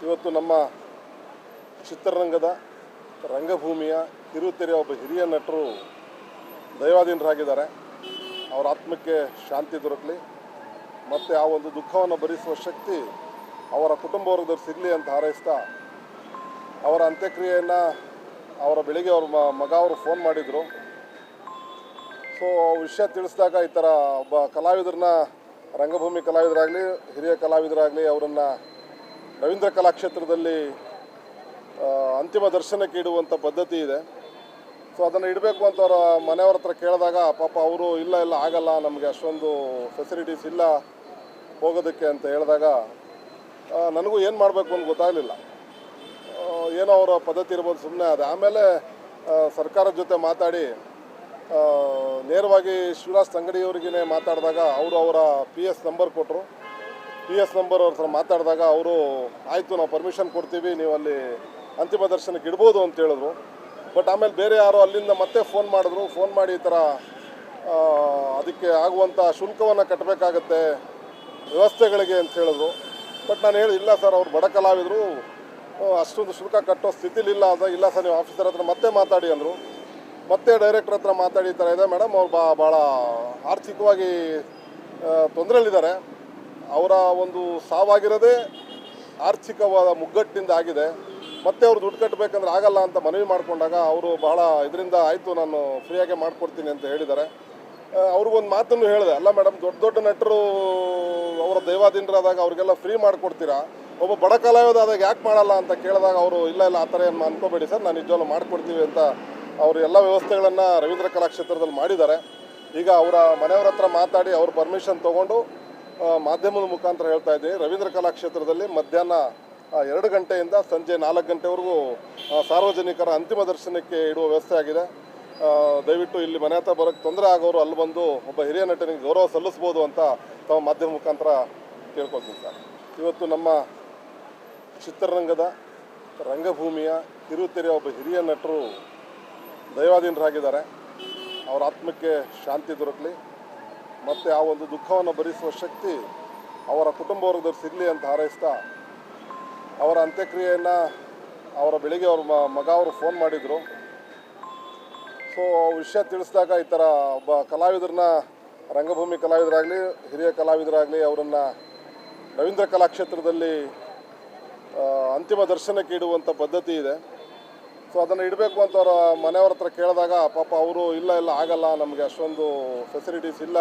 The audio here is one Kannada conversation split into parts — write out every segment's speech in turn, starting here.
ಇವತ್ತು ನಮ್ಮ ಚಿತ್ರರಂಗದ ರಂಗಭೂಮಿಯ ಕಿರುತೆರೆಯ ಒಬ್ಬ ಹಿರಿಯ ನಟರು ದೈವಾಧೀನರಾಗಿದ್ದಾರೆ. ಅವರ ಆತ್ಮಕ್ಕೆ ಶಾಂತಿ ದೊರಕಲಿ ಮತ್ತು ಆ ಒಂದು ದುಃಖವನ್ನು ಭರಿಸುವ ಶಕ್ತಿ ಅವರ ಕುಟುಂಬ ವರ್ಗದವ್ರು ಸಿಗಲಿ ಅಂತ ಹಾರೈಸ್ತಾ, ಅವರ ಅಂತ್ಯಕ್ರಿಯೆಯನ್ನು ಬೆಳಿಗ್ಗೆ ಅವ್ರ ಮಗ ಅವರು ಫೋನ್ ಮಾಡಿದರು. ಸೊ ವಿಷಯ ತಿಳಿಸಿದಾಗ ಈ ಥರ ಒಬ್ಬ ಕಲಾವಿದರನ್ನ, ರಂಗಭೂಮಿ ಕಲಾವಿದರಾಗಲಿ ಹಿರಿಯ ಕಲಾವಿದರಾಗಲಿ, ಅವರನ್ನು ರವೀಂದ್ರ ಕಲಾಕ್ಷೇತ್ರದಲ್ಲಿ ಅಂತಿಮ ದರ್ಶನಕ್ಕೆ ಇಡುವಂಥ ಪದ್ಧತಿ ಇದೆ. ಸೊ ಅದನ್ನು ಇಡಬೇಕು ಅಂತ ಅವರ ಮನೆಯವ್ರ ಹತ್ರ ಕೇಳಿದಾಗ ಪಾಪ ಅವರು ಇಲ್ಲ ಆಗಲ್ಲ, ನಮಗೆ ಅಷ್ಟೊಂದು ಫೆಸಿಲಿಟೀಸ್ ಇಲ್ಲ ಹೋಗೋದಕ್ಕೆ ಅಂತ ಹೇಳಿದಾಗ ನನಗೂ ಏನು ಮಾಡಬೇಕು ಅಂತ ಗೊತ್ತಾಗಲಿಲ್ಲ. ಏನೋ ಅವರ ಪದ್ಧತಿ ಇರ್ಬೋದು, ಸುಮ್ಮನೆ ಅದು. ಆಮೇಲೆ ಸರ್ಕಾರದ ಜೊತೆ ಮಾತಾಡಿ ನೇರವಾಗಿ ಶಿವರಾಜ್ ತಂಗಡಿಯವರಿಗೇ ಮಾತಾಡಿದಾಗ ಅವರು ಅವರ PS ನಂಬರ್ ಕೊಟ್ಟರು. PS ನಂಬರ್ ಅವ್ರ ಹತ್ರ ಮಾತಾಡಿದಾಗ ಅವರು ಆಯಿತು, ನಾವು ಪರ್ಮಿಷನ್ ಕೊಡ್ತೀವಿ, ನೀವು ಅಲ್ಲಿ ಅಂತಿಮ ದರ್ಶನಕ್ಕೆ ಇಡ್ಬೋದು ಅಂತ ಹೇಳಿದ್ರು. ಬಟ್ ಆಮೇಲೆ ಬೇರೆ ಯಾರೋ ಅಲ್ಲಿಂದ ಮತ್ತೆ ಫೋನ್ ಮಾಡಿದ್ರು. ಫೋನ್ ಮಾಡಿ ಈ ಥರ ಅದಕ್ಕೆ ಆಗುವಂಥ ಶುಲ್ಕವನ್ನು ಕಟ್ಟಬೇಕಾಗತ್ತೆ ವ್ಯವಸ್ಥೆಗಳಿಗೆ ಅಂತ ಹೇಳಿದ್ರು. ಬಟ್ ನಾನು ಹೇಳಿ, ಇಲ್ಲ ಸರ್, ಅವ್ರು ಬಡ ಕಲಾವಿದರು, ಅಷ್ಟೊಂದು ಶುಲ್ಕ ಕಟ್ಟೋ ಸ್ಥಿತಿಲಿಲ್ಲ. ಇಲ್ಲ ಸರ್, ನೀವು ಆಫೀಸರ್ ಹತ್ರ ಮತ್ತೆ ಮಾತಾಡಿ ಅಂದರು. ಮತ್ತೆ ಡೈರೆಕ್ಟರ್ ಹತ್ರ ಮಾತಾಡಿ ಈ ಥರ ಇದೆ ಮೇಡಮ್, ಅವ್ರು ಭಾಳ ಆರ್ಥಿಕವಾಗಿ ತೊಂದರೆಯಲ್ಲಿದ್ದಾರೆ. ಅವರ ಒಂದು ಸಾವಾಗಿರೋದೇ ಆರ್ಥಿಕವಾದ ಮುಗ್ಗಟ್ಟಿನಿಂದ ಆಗಿದೆ. ಮತ್ತೆ ಅವ್ರು ದುಡ್ಡು ಕಟ್ಟಬೇಕಂದ್ರೆ ಆಗಲ್ಲ ಅಂತ ಮನವಿ ಮಾಡಿಕೊಂಡಾಗ ಅವರು ಬಹಳ ಇದರಿಂದ ಆಯಿತು, ನಾನು ಫ್ರೀಯಾಗೆ ಮಾಡಿಕೊಡ್ತೀನಿ ಅಂತ ಹೇಳಿದ್ದಾರೆ. ಅವ್ರಿಗೊಂದು ಮಾತನ್ನು ಹೇಳಿದೆ, ಅಲ್ಲ ಮೇಡಮ್, ದೊಡ್ಡ ನಟರು ಅವರ ದೈವಾಧೀನರಾದಾಗ ಅವ್ರಿಗೆಲ್ಲ ಫ್ರೀ ಮಾಡಿಕೊಡ್ತೀರಾ, ಒಬ್ಬ ಬಡ ಕಲಾವಿದ ಆದಾಗ ಯಾಕೆ ಮಾಡಲ್ಲ ಅಂತ ಕೇಳಿದಾಗ ಅವರು ಇಲ್ಲ ಆ ಥರ ಏನು ಅನ್ಕೋಬೇಡಿ ಸರ್, ನಾನು ನಿಜವಾಗ್ಲೂ ಮಾಡಿಕೊಡ್ತೀವಿ ಅಂತ ಅವರು ಎಲ್ಲ ವ್ಯವಸ್ಥೆಗಳನ್ನು ರವೀಂದ್ರ ಕಲಾಕ್ಷೇತ್ರದಲ್ಲಿ ಮಾಡಿದ್ದಾರೆ. ಈಗ ಅವರ ಮನೆಯವ್ರ ಹತ್ರ ಮಾತಾಡಿ ಅವ್ರ ಪರ್ಮಿಷನ್ ತೊಗೊಂಡು ಮಾಧ್ಯಮದ ಮುಖಾಂತರ ಹೇಳ್ತಾ ಇದ್ದೀನಿ, ರವೀಂದ್ರ ಕಲಾಕ್ಷೇತ್ರದಲ್ಲಿ ಮಧ್ಯಾಹ್ನ 2 ಗಂಟೆಯಿಂದ ಸಂಜೆ 4 ಗಂಟೆವರೆಗೂ ಸಾರ್ವಜನಿಕರ ಅಂತಿಮ ದರ್ಶನಕ್ಕೆ ಇಡುವ ವ್ಯವಸ್ಥೆ ಆಗಿದೆ. ದಯವಿಟ್ಟು ಇಲ್ಲಿ ಮನೆ ಹತ್ರ ಬರೋಕ್ಕೆ ತೊಂದರೆ ಆಗೋರು ಅಲ್ಲಿ ಬಂದು ಒಬ್ಬ ಹಿರಿಯ ನಟನಿಗೆ ಗೌರವ ಸಲ್ಲಿಸ್ಬೋದು ಅಂತ ತಾವು ಮಾಧ್ಯಮ ಮುಖಾಂತರ ಕೇಳ್ಕೊಳ್ತೀನಿ ಸರ್. ಇವತ್ತು ನಮ್ಮ ಚಿತ್ರರಂಗದ ರಂಗಭೂಮಿಯ ಕಿರುತೆರೆಯ ಒಬ್ಬ ಹಿರಿಯ ನಟರು ದೈವಾಧೀನರಾಗಿದ್ದಾರೆ. ಅವರ ಆತ್ಮಕ್ಕೆ ಶಾಂತಿ ದೊರಕಲಿ ಮತ್ತು ಆ ಒಂದು ದುಃಖವನ್ನು ಭರಿಸುವ ಶಕ್ತಿ ಅವರ ಕುಟುಂಬ ವರ್ಗದವ್ರು ಸಿಗಲಿ ಅಂತ ಹಾರೈಸ್ತಾ, ಅವರ ಅಂತ್ಯಕ್ರಿಯೆಯನ್ನು ಬೆಳಿಗ್ಗೆ ಅವ್ರ ಮಗ ಅವರು ಫೋನ್ ಮಾಡಿದರು. ಸೊ ವಿಷಯ ತಿಳಿಸಿದಾಗ ಈ ಥರ ಒಬ್ಬ ಕಲಾವಿದರನ್ನ, ರಂಗಭೂಮಿ ಕಲಾವಿದರಾಗಲಿ ಹಿರಿಯ ಕಲಾವಿದರಾಗಲಿ, ಅವರನ್ನು ರವೀಂದ್ರ ಕಲಾಕ್ಷೇತ್ರದಲ್ಲಿ ಅಂತಿಮ ದರ್ಶನಕ್ಕೆ ಇಡುವಂಥ ಪದ್ಧತಿ ಇದೆ. ಸೊ ಅದನ್ನು ಇಡಬೇಕು ಅಂತ ಅವರ ಮನೆಯವ್ರ ಹತ್ರ ಕೇಳಿದಾಗ ಪಾಪ ಅವರು ಇಲ್ಲ ಆಗಲ್ಲ, ನಮಗೆ ಅಷ್ಟೊಂದು ಫೆಸಿಲಿಟೀಸ್ ಇಲ್ಲ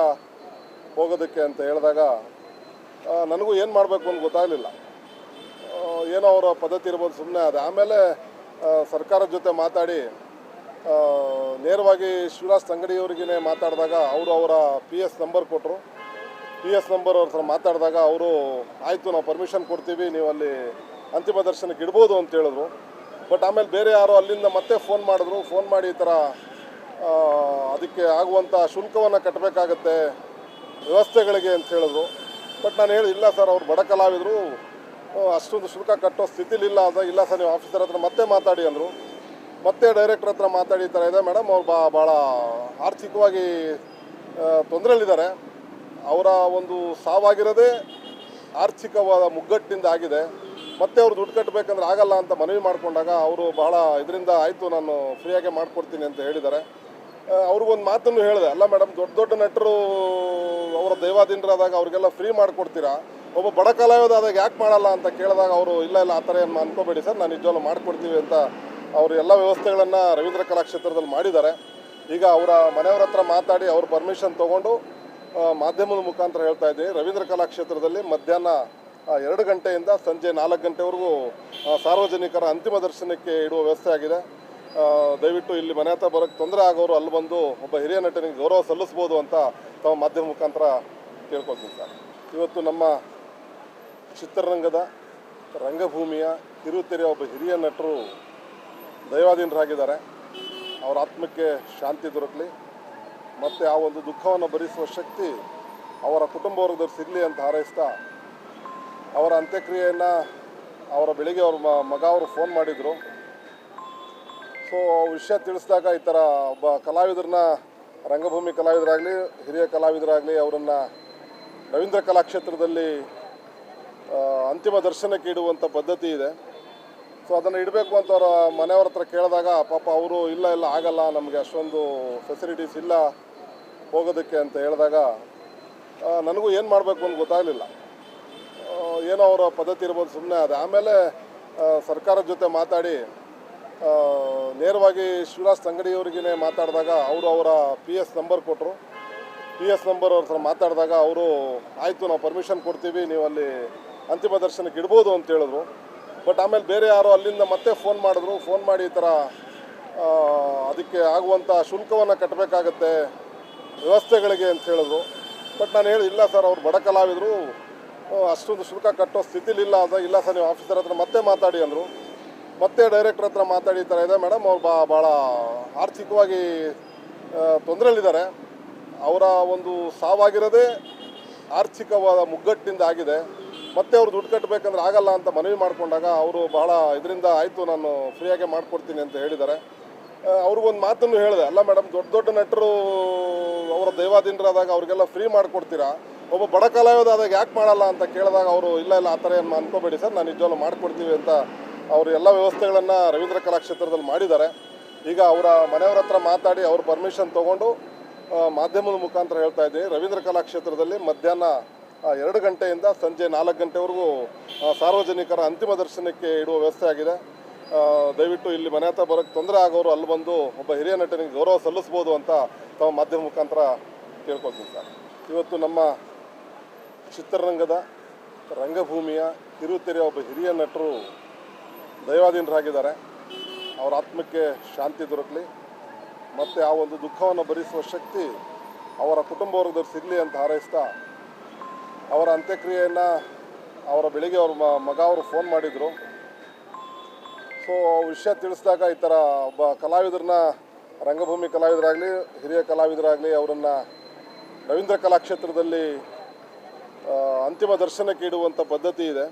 ಹೋಗೋದಕ್ಕೆ ಅಂತ ಹೇಳಿದಾಗ ನನಗೂ ಏನು ಮಾಡಬೇಕು ಅಂತ ಗೊತ್ತಾಗಲಿಲ್ಲ. ಏನೋ ಅವರ ಪದ್ಧತಿ ಇರ್ಬೋದು, ಸುಮ್ಮನೆ ಅದು. ಆಮೇಲೆ ಸರ್ಕಾರದ ಜೊತೆ ಮಾತಾಡಿ ನೇರವಾಗಿ ಶಿವರಾಜ್ ತಂಗಡಿಯವರಿಗೇ ಮಾತಾಡಿದಾಗ ಅವರು ಅವರ PS ನಂಬರ್ ಕೊಟ್ಟರು. PS ನಂಬರ್ ಅವ್ರ ಹತ್ರ ಮಾತಾಡಿದಾಗ ಅವರು ಆಯಿತು, ನಾವು ಪರ್ಮಿಷನ್ ಕೊಡ್ತೀವಿ, ನೀವು ಅಲ್ಲಿ ಅಂತಿಮ ದರ್ಶನಕ್ಕೆ ಇಡ್ಬೋದು ಅಂತ ಹೇಳಿದ್ರು. ಬಟ್ ಆಮೇಲೆ ಬೇರೆ ಯಾರೋ ಅಲ್ಲಿಂದ ಮತ್ತೆ ಫೋನ್ ಮಾಡಿದ್ರು. ಫೋನ್ ಮಾಡಿ ಈ ಥರ ಅದಕ್ಕೆ ಆಗುವಂಥ ಶುಲ್ಕವನ್ನು ಕಟ್ಟಬೇಕಾಗತ್ತೆ ವ್ಯವಸ್ಥೆಗಳಿಗೆ ಅಂತ ಹೇಳಿದ್ರು. ಬಟ್ ನಾನು ಹೇಳಿ, ಇಲ್ಲ ಸರ್, ಅವ್ರು ಬಡ ಕಲಾವಿದರು, ಅಷ್ಟೊಂದು ಶುಲ್ಕ ಕಟ್ಟೋ ಸ್ಥಿತಿಲಿಲ್ಲ. ಇಲ್ಲ ಸರ್, ನೀವು ಆಫೀಸರ್ ಹತ್ರ ಮತ್ತೆ ಮಾತಾಡಿ ಅಂದರು. ಮತ್ತೆ ಡೈರೆಕ್ಟರ್ ಹತ್ರ ಮಾತಾಡಿ ಈ ಥರ ಇದೆ ಮೇಡಮ್, ಅವ್ರು ಭಾಳ ಆರ್ಥಿಕವಾಗಿ ತೊಂದರೆಯಲ್ಲಿದ್ದಾರೆ. ಅವರ ಒಂದು ಸಾವಾಗಿರೋದೇ ಆರ್ಥಿಕವಾದ ಮುಗ್ಗಟ್ಟಿನಿಂದ ಆಗಿದೆ. ಮತ್ತೆ ಅವ್ರು ದುಡ್ಡು ಕಟ್ಟಬೇಕಂದ್ರೆ ಆಗಲ್ಲ ಅಂತ ಮನವಿ ಮಾಡಿಕೊಂಡಾಗ ಅವರು ಬಹಳ ಇದರಿಂದ ಆಯಿತು, ನಾನು ಫ್ರೀಯಾಗೆ ಮಾಡಿಕೊಡ್ತೀನಿ ಅಂತ ಹೇಳಿದ್ದಾರೆ. ಅವ್ರಿಗೊಂದು ಮಾತನ್ನು ಹೇಳಿದೆ, ಅಲ್ಲ ಮೇಡಮ್, ದೊಡ್ಡ ನಟರು ಅವರ ದೈವಾಧೀನರಾದಾಗ ಅವ್ರಿಗೆಲ್ಲ ಫ್ರೀ ಮಾಡಿಕೊಡ್ತೀರಾ, ಒಬ್ಬ ಬಡ ಕಲಾವಿದ ಆದಾಗ ಯಾಕೆ ಮಾಡಲ್ಲ ಅಂತ ಕೇಳಿದಾಗ ಅವರು ಇಲ್ಲ ಆ ಥರ ಏನು ಅನ್ಕೋಬೇಡಿ ಸರ್, ನಾನು ನಿಜವಾಗ್ಲೂ ಮಾಡಿಕೊಡ್ತೀವಿ ಅಂತ ಅವರು ಎಲ್ಲ ವ್ಯವಸ್ಥೆಗಳನ್ನು ರವೀಂದ್ರ ಕಲಾಕ್ಷೇತ್ರದಲ್ಲಿ ಮಾಡಿದ್ದಾರೆ. ಈಗ ಅವರ ಮನೆಯವ್ರ ಹತ್ರ ಮಾತಾಡಿ ಅವ್ರ ಪರ್ಮಿಷನ್ ತೊಗೊಂಡು ಮಾಧ್ಯಮದ ಮುಖಾಂತರ ಹೇಳ್ತಾ ಇದ್ದೀನಿ, ರವೀಂದ್ರ ಕಲಾಕ್ಷೇತ್ರದಲ್ಲಿ ಮಧ್ಯಾಹ್ನ 2 ಗಂಟೆಯಿಂದ ಸಂಜೆ 4 ಗಂಟೆವರೆಗೂ ಸಾರ್ವಜನಿಕರ ಅಂತಿಮ ದರ್ಶನಕ್ಕೆ ಇಡುವ ವ್ಯವಸ್ಥೆ ಆಗಿದೆ. ದಯವಿಟ್ಟು ಇಲ್ಲಿ ಮನೆ ಹತ್ರ ಬರೋಕ್ಕೆ ತೊಂದರೆ ಆಗೋರು ಅಲ್ಲಿ ಬಂದು ಒಬ್ಬ ಹಿರಿಯ ನಟನಿಗೆ ಗೌರವ ಸಲ್ಲಿಸ್ಬೋದು ಅಂತ ತಾವು ಮಾಧ್ಯಮ ಮುಖಾಂತರ ಕೇಳ್ಕೊಳ್ತೀನಿ ಸರ್. ಇವತ್ತು ನಮ್ಮ ಚಿತ್ರರಂಗದ ರಂಗಭೂಮಿಯ ಕಿರುತೆರೆಯ ಒಬ್ಬ ಹಿರಿಯ ನಟರು ದೈವಾಧೀನರಾಗಿದ್ದಾರೆ. ಅವರ ಆತ್ಮಕ್ಕೆ ಶಾಂತಿ ದೊರಕಲಿ ಮತ್ತು ಆ ಒಂದು ದುಃಖವನ್ನು ಭರಿಸುವ ಶಕ್ತಿ ಅವರ ಕುಟುಂಬ ವರ್ಗದವ್ರು ಸಿಗಲಿ ಅಂತ ಹಾರೈಸ್ತಾ, ಅವರ ಅಂತ್ಯಕ್ರಿಯೆಯನ್ನು ಬೆಳಿಗ್ಗೆ ಅವ್ರ ಮಗ ಅವರು ಫೋನ್ ಮಾಡಿದರು. ಸೊ ವಿಷಯ ತಿಳಿಸಿದಾಗ ಈ ಥರ ಒಬ್ಬ ಕಲಾವಿದರನ್ನ, ರಂಗಭೂಮಿ ಕಲಾವಿದರಾಗಲಿ ಹಿರಿಯ ಕಲಾವಿದರಾಗಲಿ, ಅವರನ್ನು ರವೀಂದ್ರ ಕಲಾಕ್ಷೇತ್ರದಲ್ಲಿ ಅಂತಿಮ ದರ್ಶನಕ್ಕೆ ಇಡುವಂಥ ಪದ್ಧತಿ ಇದೆ. ಸೊ ಅದನ್ನು ಇಡಬೇಕು ಅಂತ ಅವರ ಮನೆಯವ್ರ ಹತ್ರ ಕೇಳಿದಾಗ ಪಾಪ ಅವರು ಇಲ್ಲ ಆಗಲ್ಲ, ನಮಗೆ ಅಷ್ಟೊಂದು ಫೆಸಿಲಿಟೀಸ್ ಇಲ್ಲ ಹೋಗೋದಕ್ಕೆ ಅಂತ ಹೇಳಿದಾಗ ನನಗೂ ಏನು ಮಾಡಬೇಕು ಅಂತ ಗೊತ್ತಾಗಲಿಲ್ಲ. ಏನೋ ಅವರ ಪದ್ಧತಿ ಇರ್ಬೋದು, ಸುಮ್ಮನೆ ಅದೇ. ಆಮೇಲೆ ಸರ್ಕಾರದ ಜೊತೆ ಮಾತಾಡಿ ನೇರವಾಗಿ ಶಿವರಾಜ್ ತಂಗಡಿಯವರಿಗೇ ಮಾತಾಡಿದಾಗ ಅವರು ಅವರ PS ನಂಬರ್ ಕೊಟ್ಟರು. PS ನಂಬರ್ ಅವ್ರ ಹತ್ರ ಮಾತಾಡಿದಾಗ ಅವರು ಆಯಿತು, ನಾವು ಪರ್ಮಿಷನ್ ಕೊಡ್ತೀವಿ, ನೀವು ಅಲ್ಲಿ ಅಂತಿಮ ದರ್ಶನಕ್ಕೆ ಇಡ್ಬೋದು ಅಂತ ಹೇಳಿದ್ರು. ಬಟ್ ಆಮೇಲೆ ಬೇರೆ ಯಾರೋ ಅಲ್ಲಿಂದ ಮತ್ತೆ ಫೋನ್ ಮಾಡಿದ್ರು. ಫೋನ್ ಮಾಡಿ ಈ ಥರ ಅದಕ್ಕೆ ಆಗುವಂಥ ಶುಲ್ಕವನ್ನು ಕಟ್ಟಬೇಕಾಗತ್ತೆ ವ್ಯವಸ್ಥೆಗಳಿಗೆ ಅಂತ ಹೇಳಿದ್ರು. ಬಟ್ ನಾನು ಇಲ್ಲ ಸರ್, ಅವ್ರು ಬಡ ಕಲಾವಿದರು, ಅಷ್ಟೊಂದು ಶುಲ್ಕ ಕಟ್ಟೋ ಸ್ಥಿತಿಲಿಲ್ಲ. ಇಲ್ಲ ಸರ್, ನೀವು ಆಫೀಸರ್ ಹತ್ರ ಮತ್ತೆ ಮಾತಾಡಿ ಅಂದರು. ಮತ್ತೆ ಡೈರೆಕ್ಟರ್ ಹತ್ರ ಮಾತಾಡಿ ಈ ಥರ ಇದೆ ಮೇಡಮ್, ಅವ್ರು ಭಾಳ ಆರ್ಥಿಕವಾಗಿ ತೊಂದರೆಯಲ್ಲಿದ್ದಾರೆ. ಅವರ ಒಂದು ಸಾವಾಗಿರೋದೇ ಆರ್ಥಿಕವಾದ ಮುಗ್ಗಟ್ಟಿನಿಂದ ಆಗಿದೆ. ಮತ್ತೆ ಅವ್ರು ದುಡ್ಡು ಕಟ್ಟಬೇಕಂದ್ರೆ ಆಗಲ್ಲ ಅಂತ ಮನವಿ ಮಾಡಿಕೊಂಡಾಗ ಅವರು ಭಾಳ ಇದರಿಂದ ಆಯಿತು, ನಾನು ಫ್ರೀಯಾಗೆ ಮಾಡಿಕೊಡ್ತೀನಿ ಅಂತ ಹೇಳಿದ್ದಾರೆ. ಅವ್ರಿಗೊಂದು ಮಾತನ್ನು ಹೇಳಿದೆ, ಅಲ್ಲ ಮೇಡಮ್, ದೊಡ್ಡ ನಟರು ಅವರ ದೈವಾಧೀನರಾದಾಗ ಅವ್ರಿಗೆಲ್ಲ ಫ್ರೀ ಮಾಡಿಕೊಡ್ತೀರಾ, ಒಬ್ಬ ಬಡ ಕಲಾವಿದ ಆದಾಗ ಯಾಕೆ ಮಾಡಲ್ಲ ಅಂತ ಕೇಳಿದಾಗ ಅವರು ಇಲ್ಲ ಆ ಥರ ಏನು ಅನ್ಕೋಬೇಡಿ ಸರ್, ನಾನು ನಿಜವಾಗ್ಲೂ ಮಾಡಿಕೊಡ್ತೀವಿ ಅಂತ ಅವರು ಎಲ್ಲ ವ್ಯವಸ್ಥೆಗಳನ್ನು ರವೀಂದ್ರ ಕಲಾಕ್ಷೇತ್ರದಲ್ಲಿ ಮಾಡಿದ್ದಾರೆ. ಈಗ ಅವರ ಮನೆಯವ್ರ ಹತ್ರ ಮಾತಾಡಿ ಅವ್ರ ಪರ್ಮಿಷನ್ ತೊಗೊಂಡು ಮಾಧ್ಯಮದ ಮುಖಾಂತರ ಹೇಳ್ತಾ ಇದ್ದೀನಿ, ರವೀಂದ್ರ ಕಲಾಕ್ಷೇತ್ರದಲ್ಲಿ ಮಧ್ಯಾಹ್ನ 2 ಗಂಟೆಯಿಂದ ಸಂಜೆ 4 ಗಂಟೆವರೆಗೂ ಸಾರ್ವಜನಿಕರ ಅಂತಿಮ ದರ್ಶನಕ್ಕೆ ಇಡುವ ವ್ಯವಸ್ಥೆ ಆಗಿದೆ. ದಯವಿಟ್ಟು ಇಲ್ಲಿ ಮನೆ ಹತ್ರ ಬರೋಕ್ಕೆ ತೊಂದರೆ ಆಗೋರು ಅಲ್ಲಿ ಬಂದು ಒಬ್ಬ ಹಿರಿಯ ನಟನಿಗೆ ಗೌರವ ಸಲ್ಲಿಸ್ಬೋದು ಅಂತ ತಾವು ಮಾಧ್ಯಮ ಮುಖಾಂತರ ಕೇಳ್ಕೊಳ್ತೀನಿ ಸರ್. ಇವತ್ತು ನಮ್ಮ ಚಿತ್ರರಂಗದ ರಂಗಭೂಮಿಯ ಕಿರುತೆರೆಯ ಒಬ್ಬ ಹಿರಿಯ ನಟರು ದೈವಾಧೀನರಾಗಿದ್ದಾರೆ. ಅವರ ಆತ್ಮಕ್ಕೆ ಶಾಂತಿ ದೊರಕಲಿ ಮತ್ತು ಆ ಒಂದು ದುಃಖವನ್ನು ಭರಿಸುವ ಶಕ್ತಿ ಅವರ ಕುಟುಂಬ ವರ್ಗದವ್ರು ಸಿಗಲಿ ಅಂತ ಹಾರೈಸ್ತಾ, ಅವರ ಅಂತ್ಯಕ್ರಿಯೆಯನ್ನು ಬೆಳಿಗ್ಗೆ ಅವ್ರ ಮಗ ಅವರು ಫೋನ್ ಮಾಡಿದರು. ಸೊ ವಿಷಯ ತಿಳಿಸಿದಾಗ ಈ ಥರ ಒಬ್ಬ ಕಲಾವಿದರನ್ನ, ರಂಗಭೂಮಿ ಕಲಾವಿದರಾಗಲಿ ಹಿರಿಯ ಕಲಾವಿದರಾಗಲಿ, ಅವರನ್ನು ರವೀಂದ್ರ ಕಲಾಕ್ಷೇತ್ರದಲ್ಲಿ ಅಂತಿಮ ದರ್ಶನಕ್ಕೆ ಇಡುವಂಥ ಪದ್ಧತಿ ಇದೆ.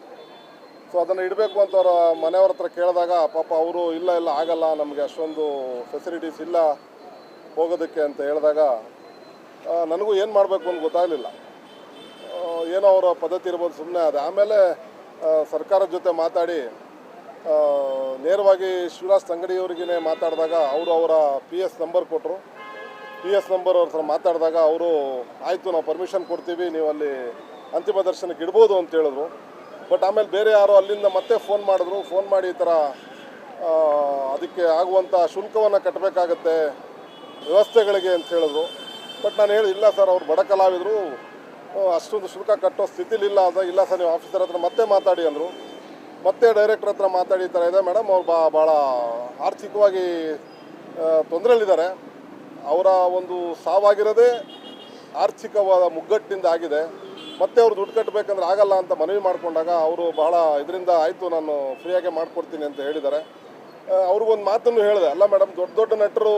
ಸೊ ಅದನ್ನು ಇಡಬೇಕು ಅಂತ ಅವರ ಮನೆಯವ್ರ ಹತ್ರ ಕೇಳಿದಾಗ ಪಾಪ ಅವರು ಇಲ್ಲ ಆಗಲ್ಲ, ನಮಗೆ ಅಷ್ಟೊಂದು ಫೆಸಿಲಿಟೀಸ್ ಇಲ್ಲ ಹೋಗೋದಕ್ಕೆ ಅಂತ ಹೇಳಿದಾಗ ನನಗೂ ಏನು ಮಾಡಬೇಕು ಅಂತ ಗೊತ್ತಾಗಲಿಲ್ಲ. ಏನೋ ಅವರ ಪದ್ಧತಿ ಇರ್ಬೋದು, ಸುಮ್ಮನೆ ಅದೇ. ಆಮೇಲೆ ಸರ್ಕಾರದ ಜೊತೆ ಮಾತಾಡಿ ನೇರವಾಗಿ ಶಿವರಾಜ್ ತಂಗಡಿಯವರಿಗೇ ಮಾತಾಡಿದಾಗ ಅವರು ಅವರ PS ನಂಬರ್ ಕೊಟ್ಟರು. PS ನಂಬರ್ ಅವ್ರ ಹತ್ರ ಮಾತಾಡಿದಾಗ ಅವರು ಆಯಿತು, ನಾವು ಪರ್ಮಿಷನ್ ಕೊಡ್ತೀವಿ, ನೀವು ಅಲ್ಲಿ ಅಂತಿಮ ದರ್ಶನಕ್ಕೆ ಇಡ್ಬೋದು ಅಂತ ಹೇಳಿದ್ರು. ಬಟ್ ಆಮೇಲೆ ಬೇರೆ ಯಾರೋ ಅಲ್ಲಿಂದ ಮತ್ತೆ ಫೋನ್ ಮಾಡಿದ್ರು. ಫೋನ್ ಮಾಡಿ ಈ ಥರ ಅದಕ್ಕೆ ಆಗುವಂಥ ಶುಲ್ಕವನ್ನು ಕಟ್ಟಬೇಕಾಗತ್ತೆ ವ್ಯವಸ್ಥೆಗಳಿಗೆ ಅಂತ ಹೇಳಿದ್ರು. ಬಟ್ ನಾನು ಇಲ್ಲ ಸರ್, ಅವ್ರು ಬಡ ಕಲಾವಿದರು, ಅಷ್ಟೊಂದು ಶುಲ್ಕ ಕಟ್ಟೋ ಸ್ಥಿತಿಲಿಲ್ಲ. ಇಲ್ಲ ಸರ್, ನೀವು ಆಫೀಸರ್ ಹತ್ರ ಮತ್ತೆ ಮಾತಾಡಿ ಅಂದರು. ಮತ್ತೆ ಡೈರೆಕ್ಟರ್ ಹತ್ರ ಮಾತಾಡಿ ಈ ಥರ ಇದೆ ಮೇಡಮ್, ಅವ್ರು ಭಾಳ ಆರ್ಥಿಕವಾಗಿ ತೊಂದರೆಯಲ್ಲಿದ್ದಾರೆ. ಅವರ ಒಂದು ಸಾವಾಗಿರೋದೇ ಆರ್ಥಿಕವಾದ ಮುಗ್ಗಟ್ಟಿನಿಂದ ಆಗಿದೆ. ಮತ್ತೆ ಅವ್ರು ದುಡ್ಡು ಕಟ್ಟಬೇಕಂದ್ರೆ ಆಗಲ್ಲ ಅಂತ ಮನವಿ ಮಾಡಿಕೊಂಡಾಗ ಅವರು ಭಾಳ ಇದರಿಂದ ಆಯಿತು, ನಾನು ಫ್ರೀಯಾಗೆ ಮಾಡಿಕೊಡ್ತೀನಿ ಅಂತ ಹೇಳಿದ್ದಾರೆ. ಅವ್ರಿಗೊಂದು ಮಾತನ್ನು ಹೇಳಿದೆ, ಅಲ್ಲ ಮೇಡಮ್, ದೊಡ್ಡ ನಟರು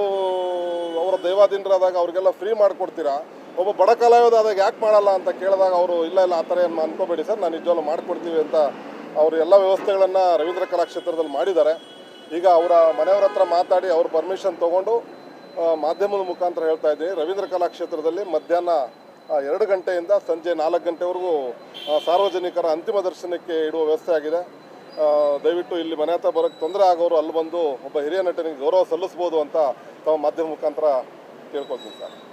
ಅವರ ದೈವಾಧೀನರಾದಾಗ ಅವ್ರಿಗೆಲ್ಲ ಫ್ರೀ ಮಾಡಿಕೊಡ್ತೀರಾ, ಒಬ್ಬ ಬಡ ಕಲಾವಿದ ಆದಾಗ ಯಾಕೆ ಮಾಡಲ್ಲ ಅಂತ ಕೇಳಿದಾಗ ಅವರು ಇಲ್ಲ ಆ ಥರ ಏನು ಅನ್ಕೋಬೇಡಿ ಸರ್, ನಾನು ನಿಜವಾಗ್ಲೂ ಮಾಡಿಕೊಡ್ತೀವಿ ಅಂತ ಅವರು ಎಲ್ಲ ವ್ಯವಸ್ಥೆಗಳನ್ನು ರವೀಂದ್ರ ಕಲಾಕ್ಷೇತ್ರದಲ್ಲಿ ಮಾಡಿದ್ದಾರೆ. ಈಗ ಅವರ ಮನೆಯವ್ರ ಹತ್ರ ಮಾತಾಡಿ ಅವ್ರ ಪರ್ಮಿಷನ್ ತೊಗೊಂಡು ಮಾಧ್ಯಮದ ಮುಖಾಂತರ ಹೇಳ್ತಾ ಇದ್ದೀನಿ, ರವೀಂದ್ರ ಕಲಾಕ್ಷೇತ್ರದಲ್ಲಿ ಮಧ್ಯಾಹ್ನ 2 ಗಂಟೆಯಿಂದ ಸಂಜೆ 4 ಗಂಟೆವರೆಗೂ ಸಾರ್ವಜನಿಕರ ಅಂತಿಮ ದರ್ಶನಕ್ಕೆ ಇಡುವ ವ್ಯವಸ್ಥೆ ಆಗಿದೆ. ದಯವಿಟ್ಟು ಇಲ್ಲಿ ಮನೆ ಹತ್ರ ಬರೋಕ್ಕೆ ತೊಂದರೆ ಆಗೋರು ಅಲ್ಲಿ ಬಂದು ಒಬ್ಬ ಹಿರಿಯ ನಟನಿಗೆ ಗೌರವ ಸಲ್ಲಿಸ್ಬೋದು ಅಂತ ತಾವು ಮಾಧ್ಯಮ ಮುಖಾಂತರ ಕೇಳ್ಕೊಳ್ತೀನಿ ಸರ್.